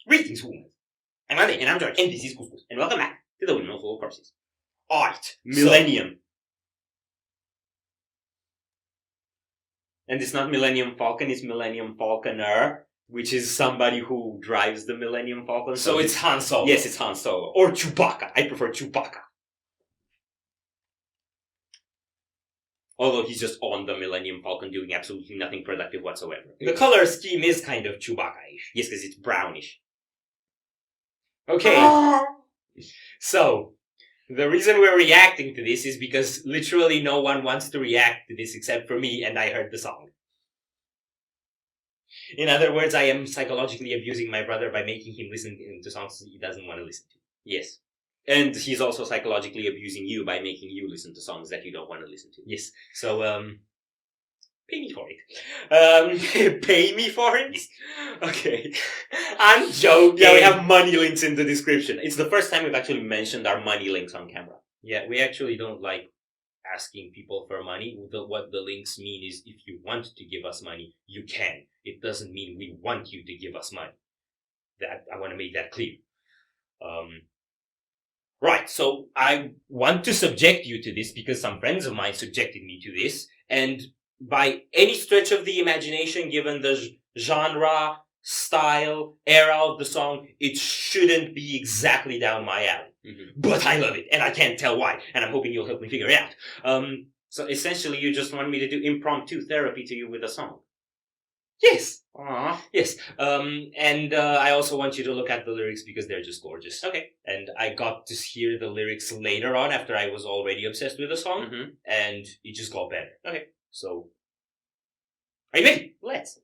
Greetings, woman. I'm Andy, and I'm George, and this is Couscous, and welcome back to the Windmill full of corpses. Art, Millennium. And it's not Millennium Falcon, it's Millennium Falconer, which is somebody who drives the Millennium Falcon. So it's Han Solo. Yes, it's Han Solo. Or Chewbacca. I prefer Chewbacca. Although he's just on the Millennium Falcon doing absolutely nothing productive whatsoever. The color scheme is kind of Chewbacca-ish. Yes, because it's brownish. Okay. So, the reason we're reacting to this is because literally no one wants to react to this except for me, and I heard the song. In other words, I am psychologically abusing my brother by making him listen to songs he doesn't want to listen to. Yes. And he's also psychologically abusing you by making you listen to songs that you don't want to listen to. Yes. So, pay me for it. Pay me for it? Okay. I'm joking. Yeah, we have money links in the description. It's the first time we've actually mentioned our money links on camera. Yeah, we actually don't like asking people for money. What the links mean is if you want to give us money, you can. It doesn't mean we want you to give us money. That I want to make that clear. Right, so I want to subject you to this because some friends of mine subjected me to this, and by any stretch of the imagination, given the genre, style, era of the song, it shouldn't be exactly down my alley. Mm-hmm. But I love it, and I can't tell why, and I'm hoping you'll help me figure it out. So essentially you just want me to do impromptu therapy to you with a song. Yes. Aww. Yes. And I also want you to look at the lyrics because they're just gorgeous. Okay. And I got to hear the lyrics later on after I was already obsessed with the song, and it just got better. Okay. So, are you ready? Let's.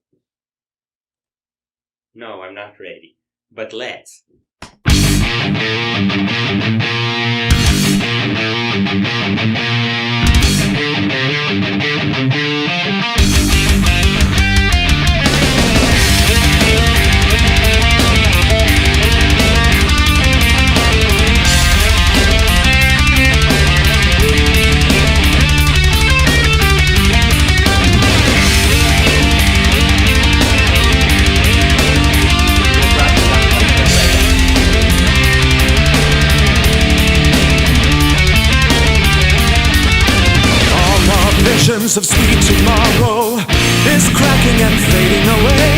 No, I'm not ready. But let's. Of sweet tomorrow is cracking and fading away.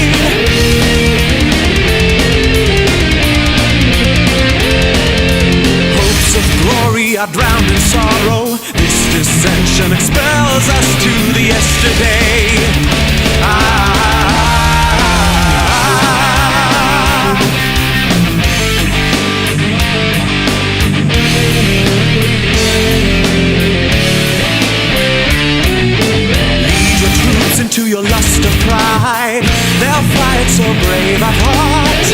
Hopes of glory are drowned in sorrow. This dissension expels us to the yesterday. To your lust of pride, they'll fight so brave at heart.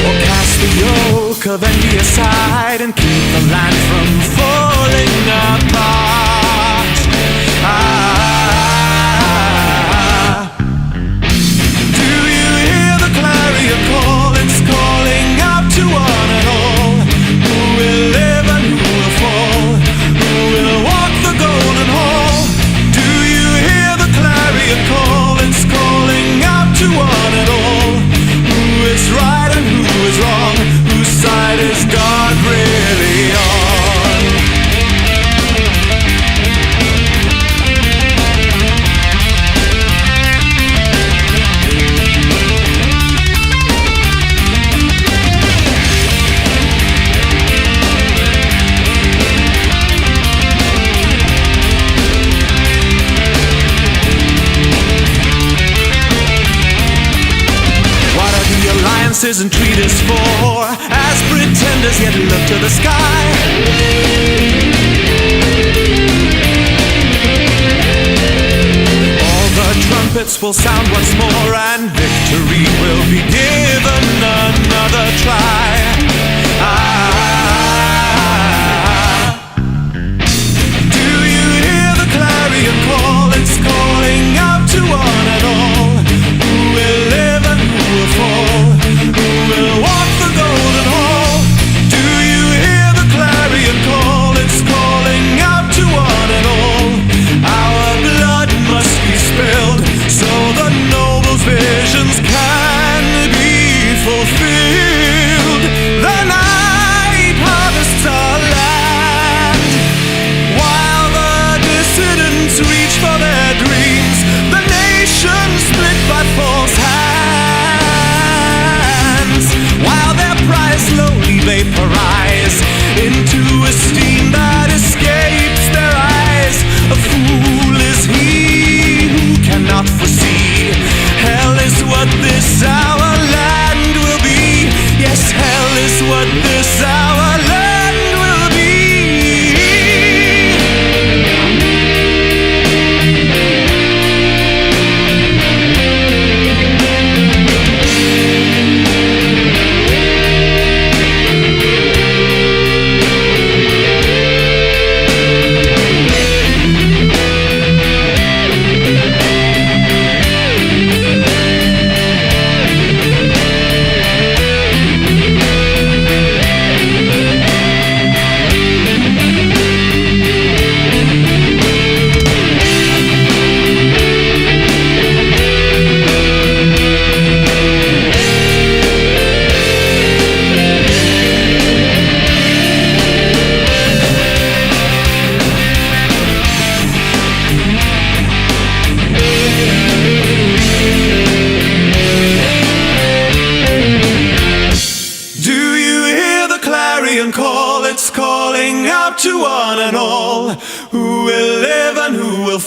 Or cast the yoke of envy aside and keep the land from falling apart. Do you hear the clarion call? It's calling out to one and all. Who will live and who will fall? We'll walk the golden hall. Do you hear the clarion call? It's calling out to one and all. Who is right and who is wrong? Whose side is God really on? And treat us for as pretenders, yet look to the sky. All the trumpets will sound once more, and victory will be given another try. Do you hear the clarion call? It's calling out to one and all. Who will live and who will fall? We'll walk the golden hall. Do you hear the clarion call? It's calling out to one and all. Our blood must be spilled so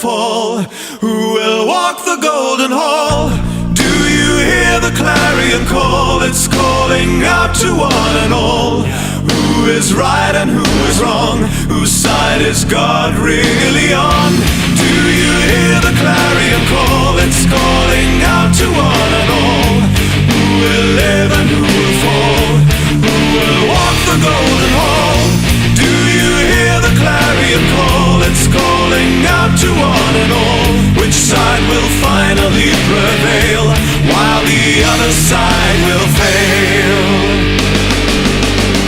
fall? Who will walk the golden hall? Do you hear the clarion call? It's calling out to one and all. Who is right and who is wrong? Whose side is God really on? Do you hear the clarion call? It's calling out to one and all. Who will live and who will fall? Who will walk the golden hall? Do you hear the clarion call? It's calling out to one and all. Which side will finally prevail, while the other side will fail?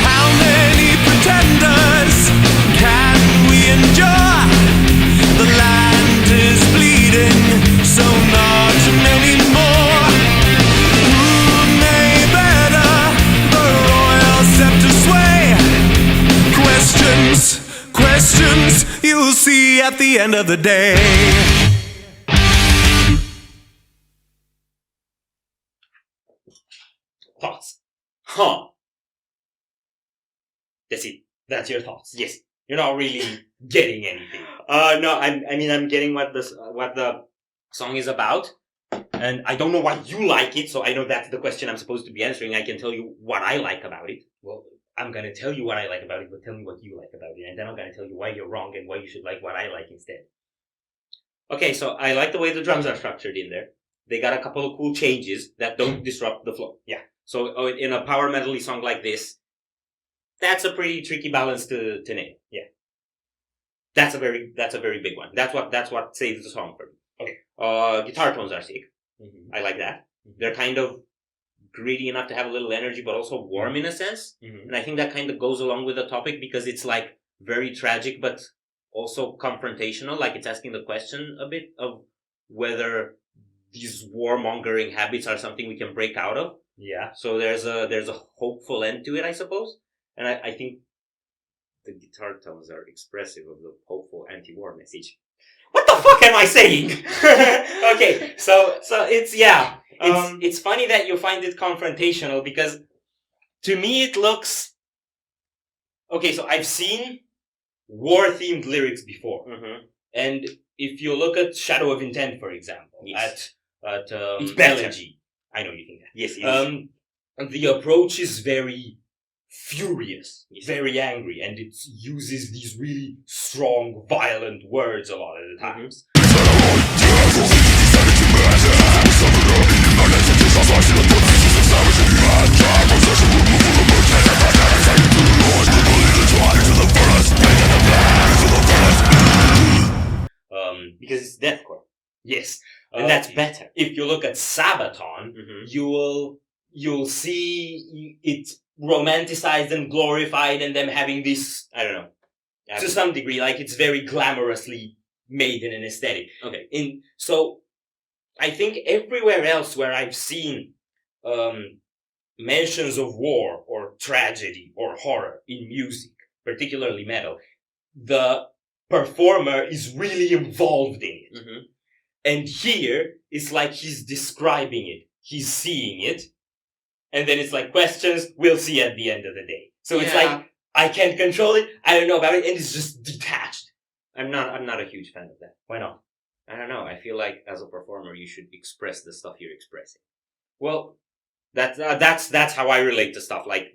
How many pretenders can we endure? The land is bleeding, so not many more. Who may better the royal scepter sway? Questions you'll see at the end of the day. Thoughts? Huh. That's it. That's your thoughts. Yes. You're not really getting anything. No, I mean, I'm getting what the Song is about. and I don't know why you like it, so I know that's the question I'm supposed to be answering. I can tell you what I like about it. Well, I'm gonna tell you what I like about it, but tell me what you like about it, and then I'm gonna tell you why you're wrong and why you should like what I like instead. Okay, so I like the way the drums are structured in there. They got a couple of cool changes that don't disrupt the flow. Yeah. So in a power metal-y song like this, that's a pretty tricky balance to nail. Yeah. That's a very big one. That's what saves the song for me. Okay. Guitar tones are sick. Mm-hmm. I like that. They're kind of gritty enough to have a little energy, but also warm in a sense. Mm-hmm. And I think that kind of goes along with the topic because it's like very tragic, but also confrontational. Like it's asking the question a bit of whether these warmongering habits are something we can break out of. Yeah. So there's a hopeful end to it, I suppose. And I think the guitar tones are expressive of the hopeful anti-war message. What the fuck am I saying? Okay, so it's, yeah. it's funny that you find it confrontational because to me it looks okay. So I've seen war-themed lyrics before, and if you look at Shadow of Intent, for example, Yes. at It's better. Elegy, I know you think that. Yes, yes. The approach is very furious, Yes. very angry, and it uses these really strong, violent words a lot of the times. Because it's deathcore. Yes, And that's better. if you look at Sabaton, you'll see it romanticized and glorified, and them having this, I don't know, to some degree, like it's very glamorously made in an aesthetic. Okay. So I think everywhere else where I've seen mentions of war or tragedy or horror in music, particularly metal, the performer is really involved in it. And here, it's like he's describing it. He's seeing it. And then it's like questions we'll see at the end of the day. So it's Yeah. like, I can't control it. I don't know about it. And it's just detached. I'm not a huge fan of that. Why not? I don't know. I feel like as a performer, you should express the stuff you're expressing. Well, That's how I relate to stuff. Like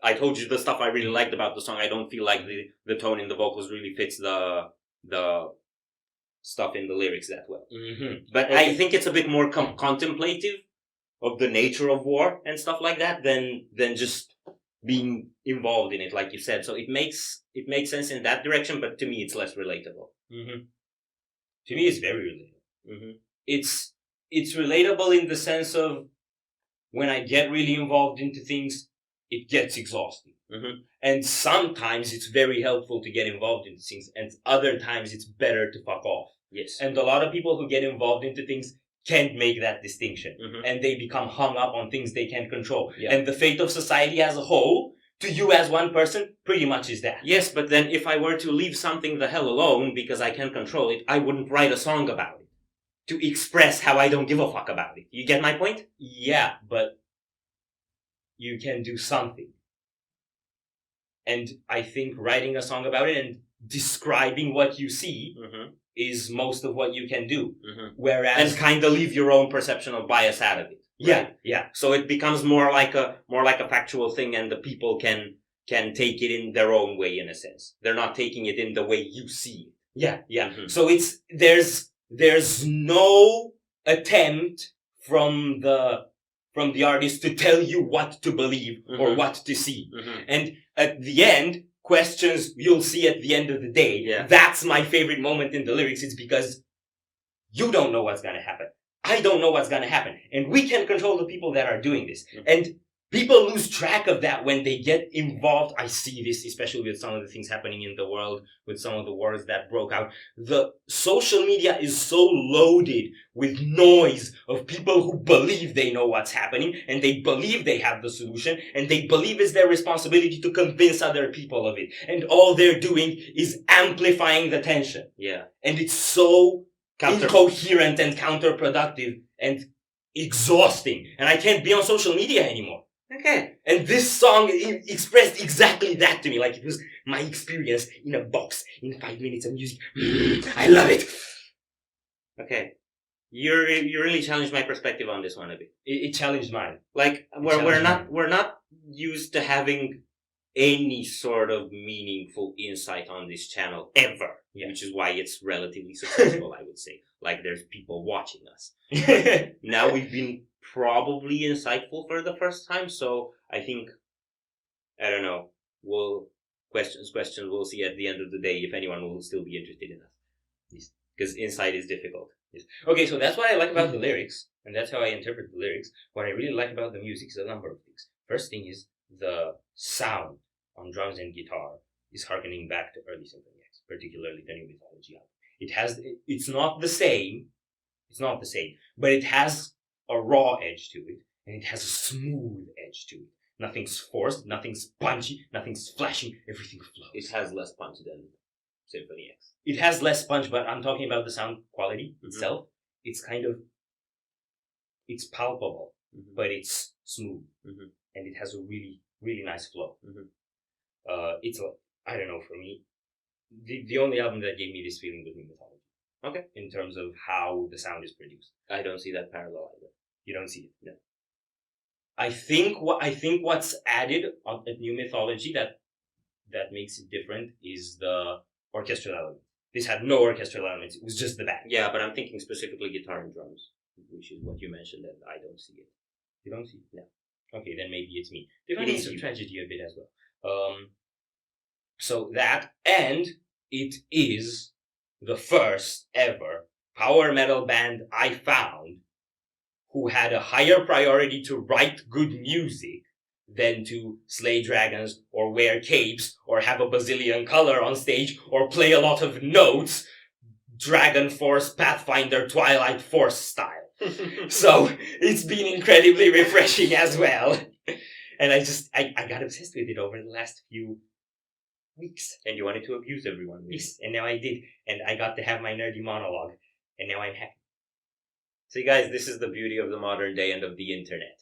I told you the stuff I really liked about the song. I don't feel like the tone in the vocals really fits the stuff in the lyrics that well. But Okay. I think it's a bit more contemplative of the nature of war and stuff like that than just being involved in it, like you said. So it makes sense in that direction, but to me, it's less relatable. To me, it's very relatable. It's relatable in the sense of when I get really involved into things, it gets exhausting. And sometimes it's very helpful to get involved into things, and other times it's better to fuck off. Yes. And a lot of people who get involved into things can't make that distinction. And they become hung up on things they can't control. Yeah. And the fate of society as a whole, to you as one person, pretty much is that. Yes, but then if I were to leave something the hell alone because I can't control it, I wouldn't write a song about it to express how I don't give a fuck about it. You get my point? Yeah, but you can do something. And I think writing a song about it and describing what you see is most of what you can do. And Whereas, kind of leave your own perception of bias out of it. Right? yeah. So it becomes more like a factual thing, and the people can take it in their own way, in a sense. They're not taking it in the way you see it. Yeah. Mhm. So there's no attempt from the artist to tell you what to believe or Mhm. what to see. Mm-hmm. And at the end, questions you'll see at the end of the day. Yeah. That's my favorite moment in the lyrics. It's because you don't know what's gonna happen. I don't know what's gonna happen. And we can control the people that are doing this. Mhm. And people lose track of that when they get involved. I see this, especially with some of the things happening in the world, with some of the wars that broke out. The social media is so loaded with noise of people who believe they know what's happening, and they believe they have the solution, and they believe it's their responsibility to convince other people of it. And all they're doing is amplifying the tension. Yeah. And it's so incoherent and counterproductive and exhausting. And I can't be on social media anymore. Okay. And this song expressed exactly that to me. Like it was my experience in a box in 5 minutes of music. I love it. Okay. You really challenged my perspective on this one a bit. It challenged mine. Like challenged we're not used to having any sort of meaningful insight on this channel ever. Yeah. Which is why it's relatively successful, I would say. Like there's people watching us. Now we've been probably insightful for the first time, so I think, I don't know, questions, we'll see at the end of the day if anyone will still be interested in us. Because insight is difficult. Yes. Okay, so that's what I like about the lyrics, and that's how I interpret the lyrics. What I really like about the music is a number of things. First thing is the sound on drums and guitar is harkening back to early Symphony X, particularly the New Mythology album. It's not the same, but it has a raw edge to it, and it has a smooth edge to it. Nothing's forced, nothing's punchy, nothing's flashing, everything flows. It has less punch than Symphony X. It has less punch, but I'm talking about the sound quality itself. It's it's palpable, but it's smooth, and it has a really, really nice flow. I don't know, for me, the only album that gave me this feeling was New Mythology. Okay. In terms of how the sound is produced. I don't see that parallel either. You don't see it. No. I think what's added at New Mythology that makes it different is the orchestral element. This had no orchestral elements. It was just the band. Yeah, but I'm thinking specifically guitar and drums, which is what you mentioned, and I don't see it. You don't see it? No. Okay, then maybe it's me. It is is a you. tragedy a bit as well. So that, and it is the first ever power metal band I found who had a higher priority to write good music than to slay dragons or wear capes or have a bazillion color on stage or play a lot of notes, Dragon Force, Pathfinder, Twilight Force style. So it's been incredibly refreshing as well. And I got obsessed with it over the last few weeks. And you wanted to abuse everyone. Yes, and now I did. And I got to have my nerdy monologue. And now I'm happy. See, guys, this is the beauty of the modern day and of the internet.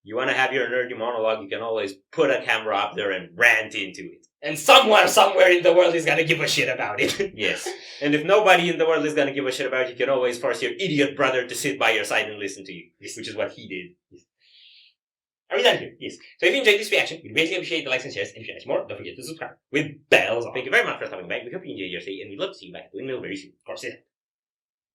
You want to have your nerdy monologue, you can always put a camera up there and rant into it. And someone somewhere in the world is gonna give a shit about it. Yes. And if nobody in the world is going to give a shit about it, you can always force your idiot brother to sit by your side and listen to you. Yes. Which is what he did. Yes. Are we done here? Yes. So if you enjoyed this reaction, we'd greatly appreciate the likes and shares. And if you want to see more, don't forget to subscribe with bells on. Thank you very much for stopping by. We hope you enjoyed your stay, and we'd love to see you back at the Windmill very soon. Of course, yeah.